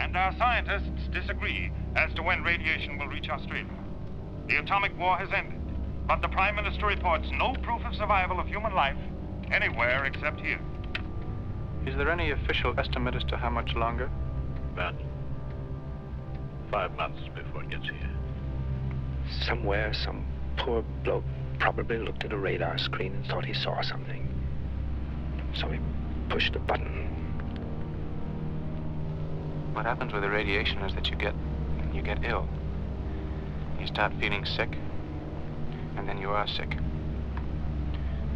and our scientists disagree as to when radiation will reach Australia. The atomic war has ended, but the Prime Minister reports no proof of survival of human life anywhere except here. Is there any official estimate as to how much longer? About 5 months before it gets here. Somewhere, some poor bloke probably looked at a radar screen and thought he saw something. So he pushed a button. What happens with the radiation is that you get ill. You start feeling sick, and then you are sick.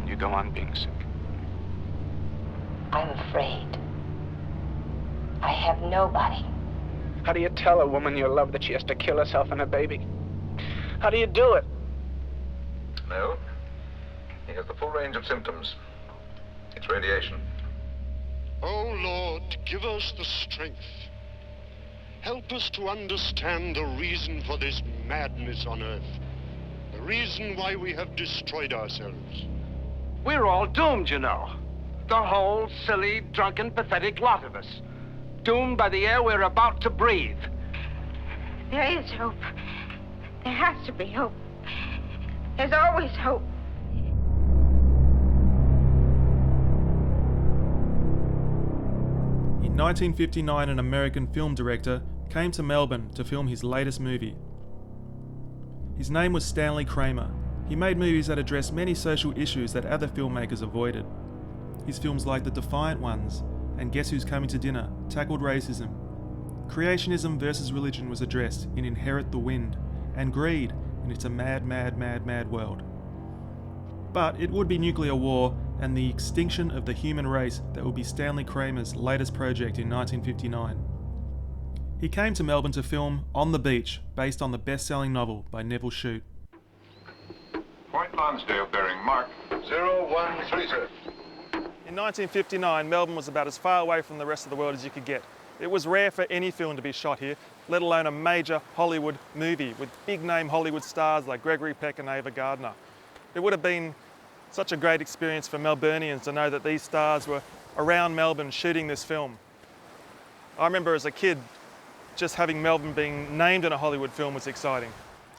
And you go on being sick. I'm afraid. I have nobody. How do you tell a woman you love that she has to kill herself and her baby? How do you do it? No. He has the full range of symptoms. It's radiation. Oh, Lord, give us the strength. Help us to understand the reason for this madness on Earth. The reason why we have destroyed ourselves. We're all doomed, you know. The whole silly, drunken, pathetic lot of us. Doomed by the air we're about to breathe. There is hope. There has to be hope. There's always hope. In 1959, an American film director came to Melbourne to film his latest movie. His name was Stanley Kramer. He made movies that addressed many social issues that other filmmakers avoided. His films like The Defiant Ones and Guess Who's Coming to Dinner tackled racism. Creationism versus religion was addressed in Inherit the Wind, and greed in It's a Mad, Mad, Mad, Mad World. But it would be nuclear war and the extinction of the human race that would be Stanley Kramer's latest project in 1959. He came to Melbourne to film On the Beach, based on the best-selling novel by Nevil Shute. Point Lonsdale bearing mark 013, sir. In 1959, Melbourne was about as far away from the rest of the world as you could get. It was rare for any film to be shot here, let alone a major Hollywood movie with big-name Hollywood stars like Gregory Peck and Ava Gardner. It would have been such a great experience for Melburnians to know that these stars were around Melbourne shooting this film. I remember as a kid, just having Melbourne being named in a Hollywood film was exciting.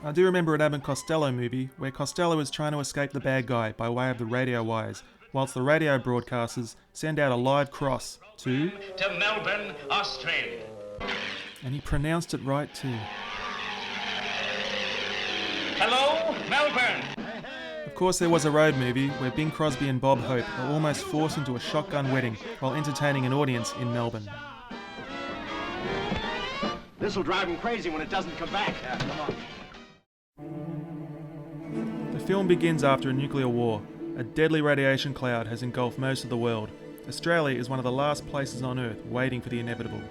I do remember an Abbott and Costello movie where Costello is trying to escape the bad guy by way of the radio wires, whilst the radio broadcasters send out a live cross to Melbourne, Australia. And he pronounced it right too. Hello, Melbourne. Of course, there was a road movie where Bing Crosby and Bob Hope are almost forced into a shotgun wedding while entertaining an audience in Melbourne. This'll drive him crazy when it doesn't come back. Yeah, come on. The film begins after a nuclear war. A deadly radiation cloud has engulfed most of the world. Australia is one of the last places on Earth waiting for the inevitable.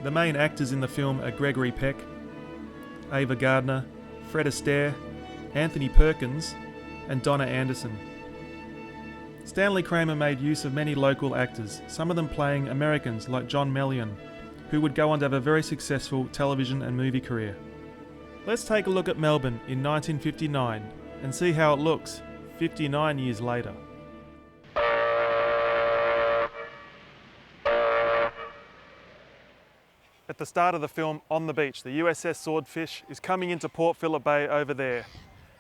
The main actors in the film are Gregory Peck, Ava Gardner, Fred Astaire, Anthony Perkins, and Donna Anderson. Stanley Kramer made use of many local actors, some of them playing Americans like John Mellion, who would go on to have a very successful television and movie career. Let's take a look at Melbourne in 1959 and see how it looks 59 years later. At the start of the film, On the Beach, the USS Swordfish is coming into Port Phillip Bay over there.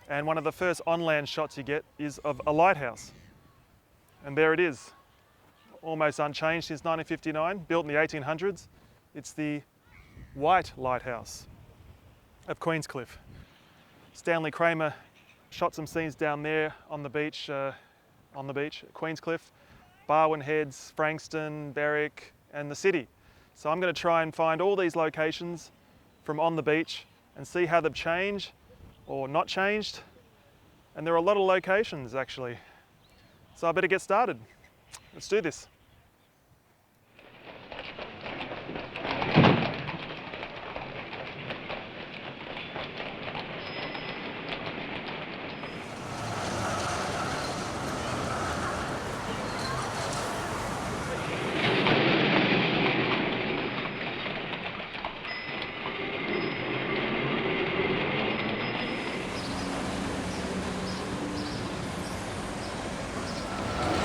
And one of the first on-land shots you get is of a lighthouse. And there it is, almost unchanged since 1959, built in the 1800s. It's the White Lighthouse of Queenscliff. Stanley Kramer shot some scenes down there on the beach, Queenscliff, Barwon Heads, Frankston, Berwick, and the city. So I'm going to try and find all these locations from On the Beach and see how they've changed or not changed. And there are a lot of locations actually. So I better get started. Let's do this.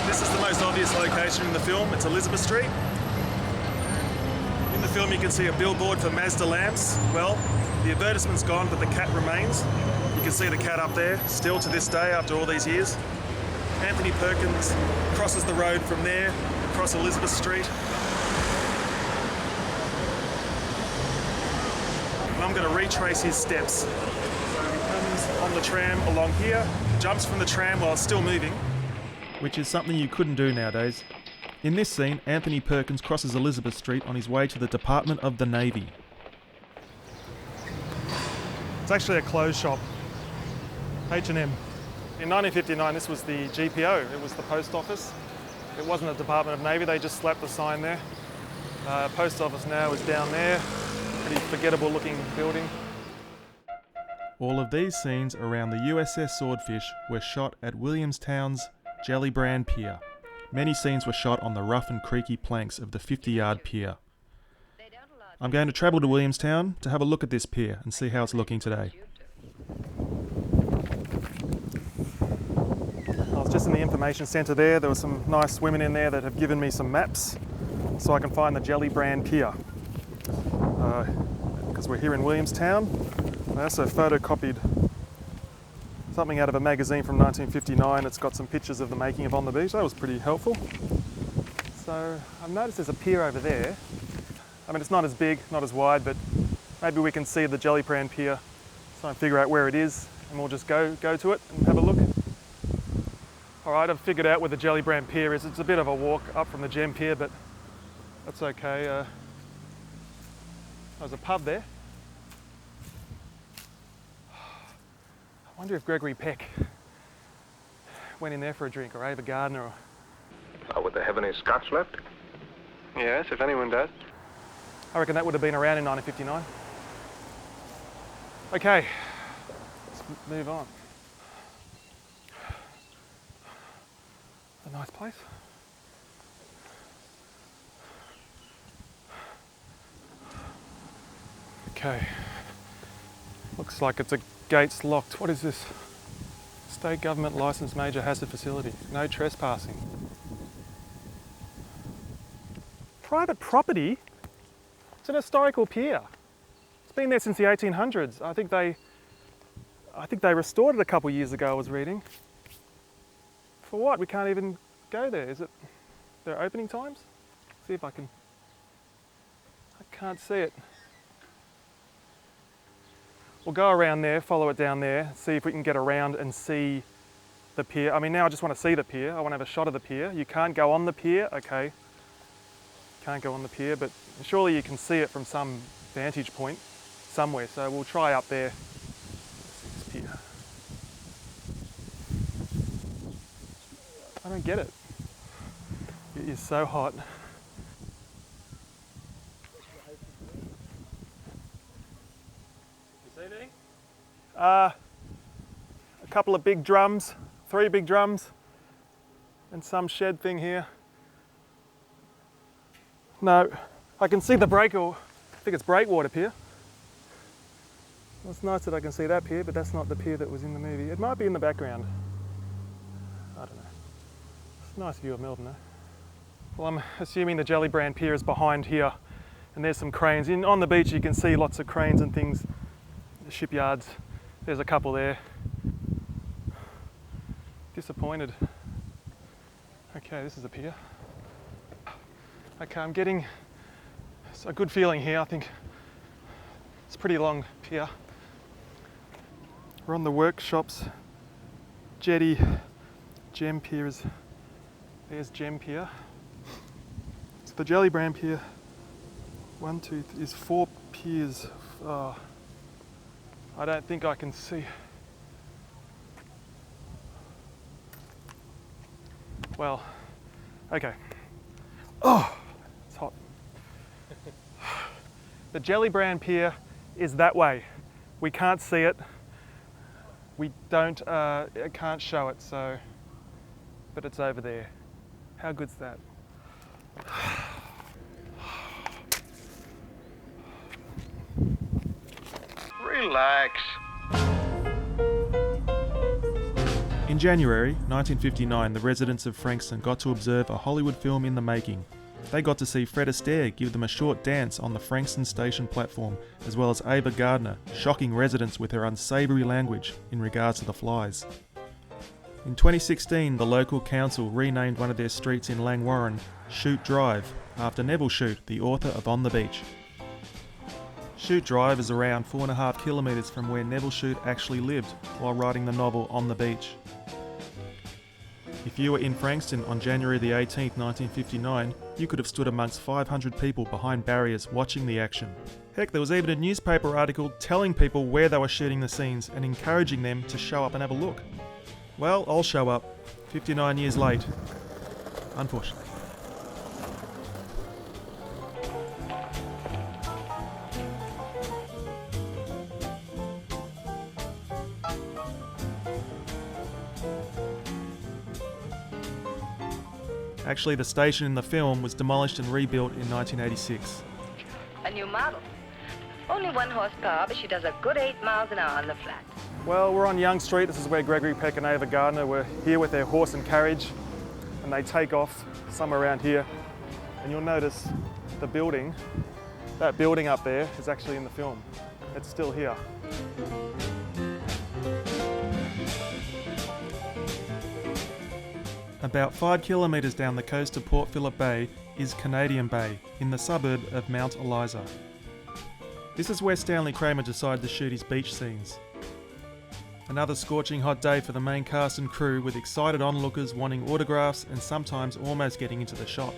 This is the most obvious location in the film. It's Elizabeth Street. In the film you can see a billboard for Mazda lamps. Well, the advertisement's gone, but the cat remains. You can see the cat up there, still to this day after all these years. Anthony Perkins crosses the road from there, across Elizabeth Street. And I'm going to retrace his steps. So he comes on the tram along here, jumps from the tram while it's still moving, which is something you couldn't do nowadays. In this scene, Anthony Perkins crosses Elizabeth Street on his way to the Department of the Navy. It's actually a clothes shop, H&M. In 1959, this was the GPO. It was the post office. It wasn't the Department of Navy. They just slapped the sign there. Post office now is down there. Pretty forgettable looking building. All of these scenes around the USS Swordfish were shot at Williamstown's Jellybrand Pier. Many scenes were shot on the rough and creaky planks of the 50-yard pier. I'm going to travel to Williamstown to have a look at this pier and see how it's looking today. I was just in the information centre there. There were some nice women in there that have given me some maps so I can find the Jellybrand Pier. Because we're here in Williamstown. I also photocopied something out of a magazine from 1959. It's got some pictures of the making of On the Beach. That was pretty helpful. So I've noticed there's a pier over there. I mean, it's not as big, not as wide, but maybe we can see the Jellybrand Pier, try and figure out where it is, and we'll just go to it and have a look. All right, I've figured out where the Jellybrand Pier is. It's a bit of a walk up from the Gem Pier, but that's okay. There's a pub there. I wonder if Gregory Peck went in there for a drink, or Ava Gardner. Or... would they have any scotch left? Yes, if anyone does. I reckon that would have been around in 1959. Okay, let's move on. A nice place. Okay, looks like it's a gate's locked. What is this? State government licensed major hazard facility. No trespassing. Private property? It's an historical pier. It's been there since the 1800s. I think they restored it a couple of years ago, I was reading. For what? We can't even go there. Is it their opening times? See if I can... I can't see it. We'll go around there, follow it down there, see if we can get around and see the pier. I mean, now I just want to see the pier. I want to have a shot of the pier. You can't go on the pier, okay. Can't go on the pier, but surely you can see it from some vantage point somewhere. So we'll try up there. This pier. I don't get it. It is so hot. A couple of big drums, 3 big drums, and some shed thing here. No, I can see the breakwater. I think it's breakwater pier. Well, it's nice that I can see that pier, but that's not the pier that was in the movie. It might be in the background. I don't know. It's a nice view of Melbourne, though. Well, I'm assuming the Jellybrand Pier is behind here, and there's some cranes. On the beach you can see lots of cranes and things, the shipyards. There's a couple there. Disappointed. Okay, this is a pier. Okay, I'm getting a good feeling here. I think it's a pretty long pier. We're on the workshops. Jetty, Gem Pier is, there's Gem Pier. So the Jellybrand Pier, 1, 2, 3, is 4 piers. I don't think I can see. Well, okay. Oh, it's hot. The Jellybrand Pier is that way. We can't see it. We don't, I can't show it, so, but it's over there. How good's that? Relax. In January 1959, the residents of Frankston got to observe a Hollywood film in the making. They got to see Fred Astaire give them a short dance on the Frankston station platform, as well as Ava Gardner, shocking residents with her unsavoury language in regards to the flies. In 2016, the local council renamed one of their streets in Langwarrin Shute Drive, after Nevil Shute, the author of On the Beach. Shute Drive is around 4.5 kilometres from where Nevil Shute actually lived while writing the novel On the Beach. If you were in Frankston on January the 18th, 1959, you could have stood amongst 500 people behind barriers watching the action. Heck, there was even a newspaper article telling people where they were shooting the scenes and encouraging them to show up and have a look. Well, I'll show up, 59 years late, unfortunately. Actually, the station in the film was demolished and rebuilt in 1986. A new model. Only 1 horsepower, but she does a good 8 miles an hour on the flat. Well, we're on Young Street. This is where Gregory Peck and Ava Gardner were here with their horse and carriage, and they take off somewhere around here. And you'll notice the building, that building up there is actually in the film. It's still here. About 5 kilometres down the coast of Port Phillip Bay is Canadian Bay, in the suburb of Mount Eliza. This is where Stanley Kramer decided to shoot his beach scenes. Another scorching hot day for the main cast and crew, with excited onlookers wanting autographs and sometimes almost getting into the shot.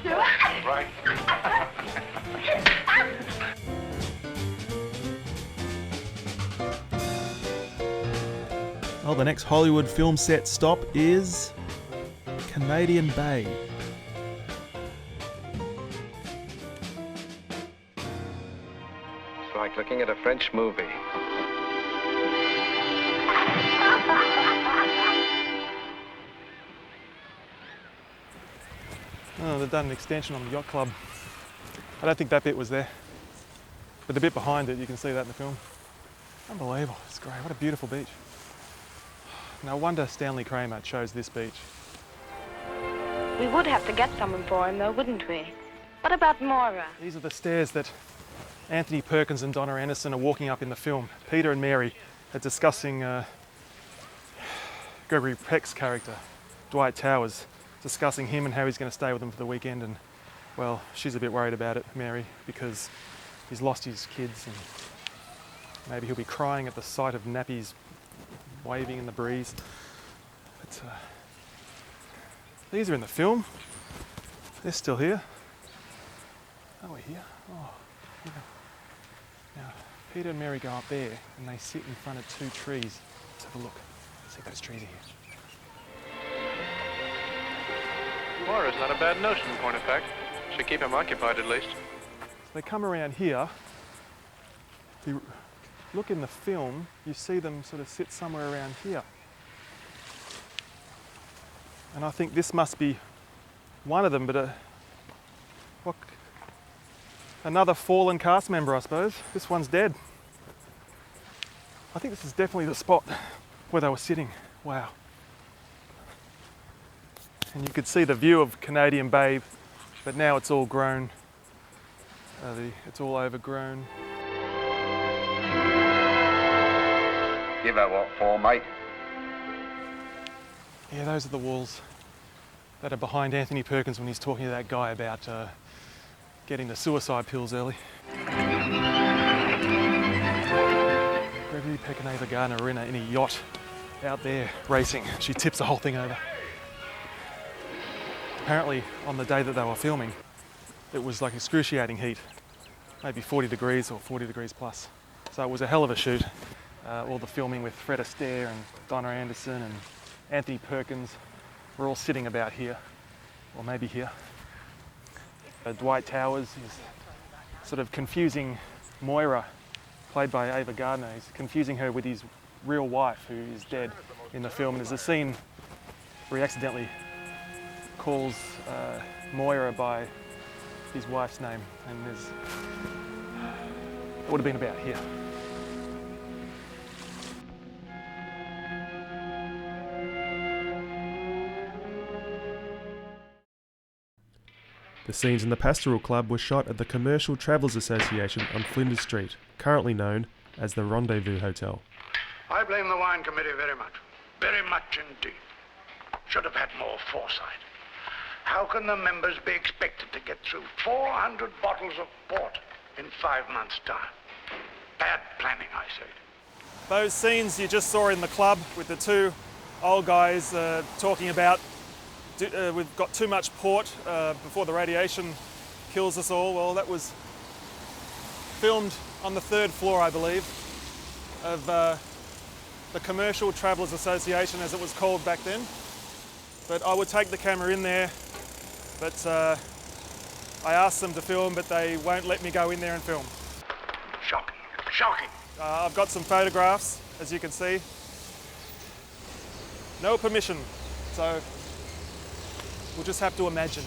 Right. Well, the next Hollywood film set stop is Canadian Bay. It's like looking at a French movie. Oh, they've done an extension on the yacht club. I don't think that bit was there, but the bit behind it, you can see that in the film. Unbelievable, it's great, what a beautiful beach. No wonder Stanley Kramer chose this beach. We would have to get someone for him, though, wouldn't we? What about Moira? These are the stairs that Anthony Perkins and Donna Anderson are walking up in the film. Peter and Mary are discussing Gregory Peck's character, Dwight Towers, discussing him and how he's going to stay with them for the weekend. And, well, she's a bit worried about it, Mary, because he's lost his kids and maybe he'll be crying at the sight of nappies waving in the breeze. But, these are in the film. They're still here. Oh, we're here. Oh, yeah. Now, Peter and Mary go up there and they sit in front of 2 trees. Let's have a look. See if those trees are here. Moira's not a bad notion, in point of fact. Should keep him occupied at least. So they come around here. If you look in the film, you see them sort of sit somewhere around here. And I think this must be one of them, but another fallen cast member, I suppose. This one's dead. I think this is definitely the spot where they were sitting. Wow. And you could see the view of Canadian Bay, but now it's all grown. It's all overgrown. Give her what for, mate? Yeah, those are the walls that are behind Anthony Perkins when he's talking to that guy about getting the suicide pills early. Gregory Peck and Ava Gardner are in a yacht out there racing. She tips the whole thing over. Apparently, on the day that they were filming, it was like excruciating heat, maybe 40 degrees or 40 degrees plus. So it was a hell of a shoot. All the filming with Fred Astaire and Donna Anderson and Anthony Perkins were all sitting about here, or maybe here. Dwight Towers is sort of confusing Moira, played by Ava Gardner. He's confusing her with his real wife, who is dead in the film. And there's a scene where he accidentally calls Moira by his wife's name, and it would have been about here. The scenes in the Pastoral Club were shot at the Commercial Travellers Association on Flinders Street, currently known as the Rendezvous Hotel. I blame the wine committee very much. Very much indeed. Should have had more foresight. How can the members be expected to get through 400 bottles of port in 5 months' time? Bad planning, I say. Those scenes you just saw in the club with the two old guys talking about we've got too much port before the radiation kills us all. Well, that was filmed on the 3rd floor, I believe, of the Commercial Travellers Association, as it was called back then. But I would take the camera in there, but I asked them to film, but they won't let me go in there and film. Shocking, shocking. I've got some photographs, as you can see. No permission, so we'll just have to imagine.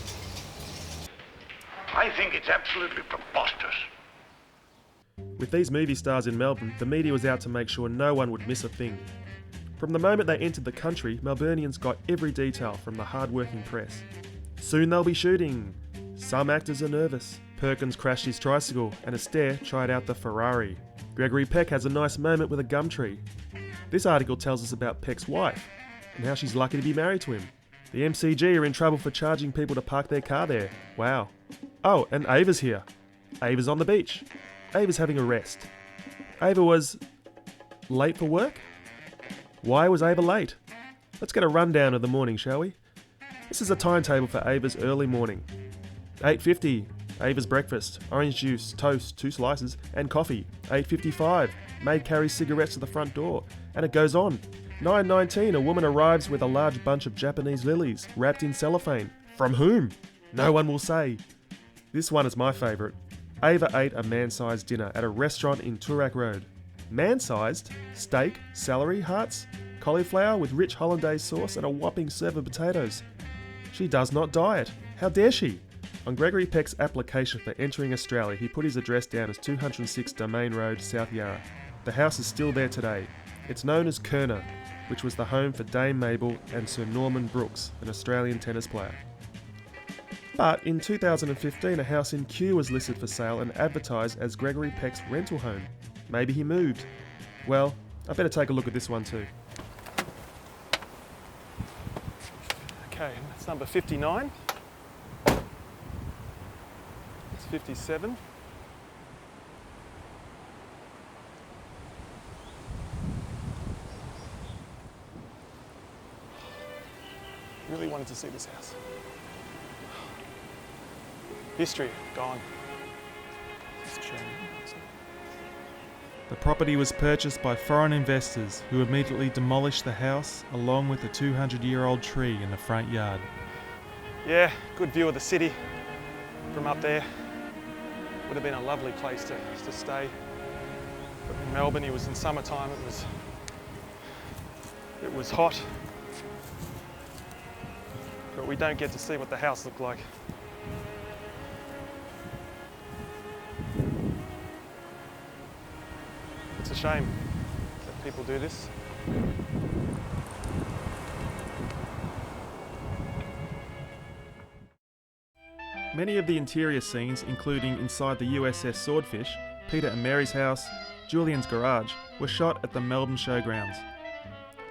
I think it's absolutely preposterous. With these movie stars in Melbourne, the media was out to make sure no one would miss a thing. From the moment they entered the country, Melburnians got every detail from the hard-working press. Soon they'll be shooting. Some actors are nervous. Perkins crashed his tricycle and Astaire tried out the Ferrari. Gregory Peck has a nice moment with a gum tree. This article tells us about Peck's wife and how she's lucky to be married to him. The MCG are in trouble for charging people to park their car there. Wow. Oh, and Ava's here. Ava's on the beach. Ava's having a rest. Ava was late for work? Why was Ava late? Let's get a rundown of the morning, shall we? This is a timetable for Ava's early morning. 8:50, Ava's breakfast, orange juice, toast, 2 slices, and coffee. 8:55, maid carries cigarettes to the front door, and it goes on. 9:19, a woman arrives with a large bunch of Japanese lilies, wrapped in cellophane. From whom? No one will say. This one is my favourite. Ava ate a man-sized dinner at a restaurant in Toorak Road. Man-sized? Steak, celery, hearts, cauliflower with rich hollandaise sauce and a whopping serve of potatoes. She does not diet. How dare she? On Gregory Peck's application for entering Australia, he put his address down as 206 Domain Road, South Yarra. The house is still there today. It's known as Kerner, which was the home for Dame Mabel and Sir Norman Brooks, an Australian tennis player. But in 2015, a house in Kew was listed for sale and advertised as Gregory Peck's rental home. Maybe he moved. Well, I better take a look at this one too. Okay, that's number 59. It's 57. Really wanted to see this house. History, gone. The property was purchased by foreign investors who immediately demolished the house along with the 200-year-old tree in the front yard. Yeah, good view of the city from up there. Would have been a lovely place to stay. But in Melbourne, it was in summertime, it was hot. But we don't get to see what the house looked like. It's a shame that people do this. Many of the interior scenes, including inside the USS Swordfish, Peter and Mary's house, Julian's garage, were shot at the Melbourne Showgrounds.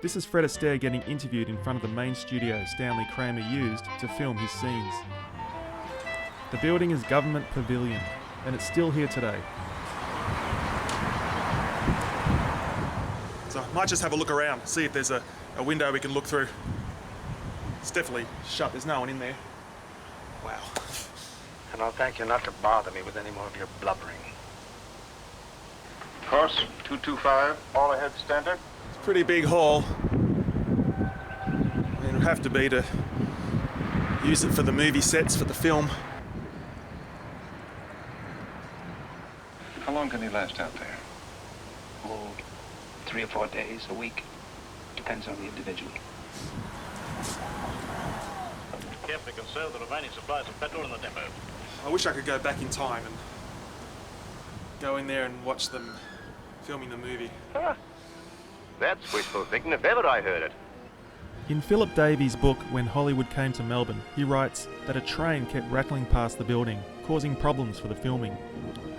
This is Fred Astaire getting interviewed in front of the main studio Stanley Kramer used to film his scenes. The building is Government Pavilion, and it's still here today. So I might just have a look around, see if there's a window we can look through. It's definitely shut, there's no one in there. Wow. And I'll thank you not to bother me with any more of your blubbering. Course 225, all ahead standard. It's a pretty big hall. I mean, it'll have to be to use it for the movie sets for the film. How long can he last out there? Oh, 3 or 4 days, a week. Depends on the individual. Carefully conserve the remaining supplies of petrol in the depot. I wish I could go back in time and go in there and watch them filming the movie. That's wishful thinking if ever I heard it. In Philip Davies' book, When Hollywood Came to Melbourne, he writes that a train kept rattling past the building, causing problems for the filming.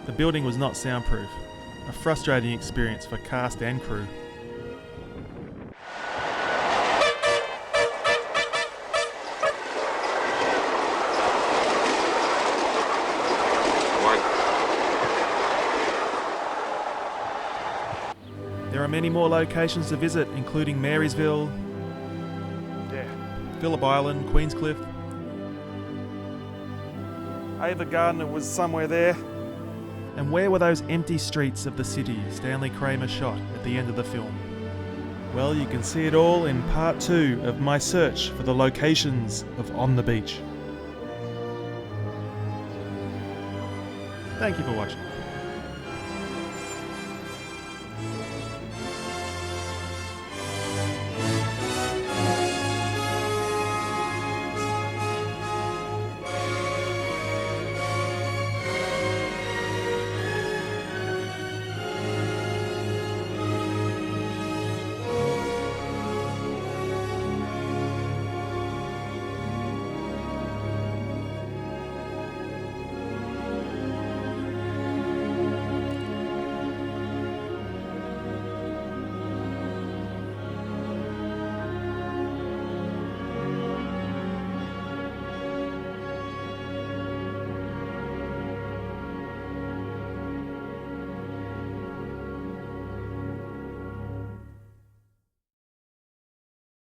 The building was not soundproof, a frustrating experience for cast and crew. There are many more locations to visit, including Marysville, Phillip Island, Queenscliff. Ava Gardner was somewhere there. And where were those empty streets of the city Stanley Kramer shot at the end of the film? Well, you can see it all in part 2 of my search for the locations of On the Beach. Thank you for watching.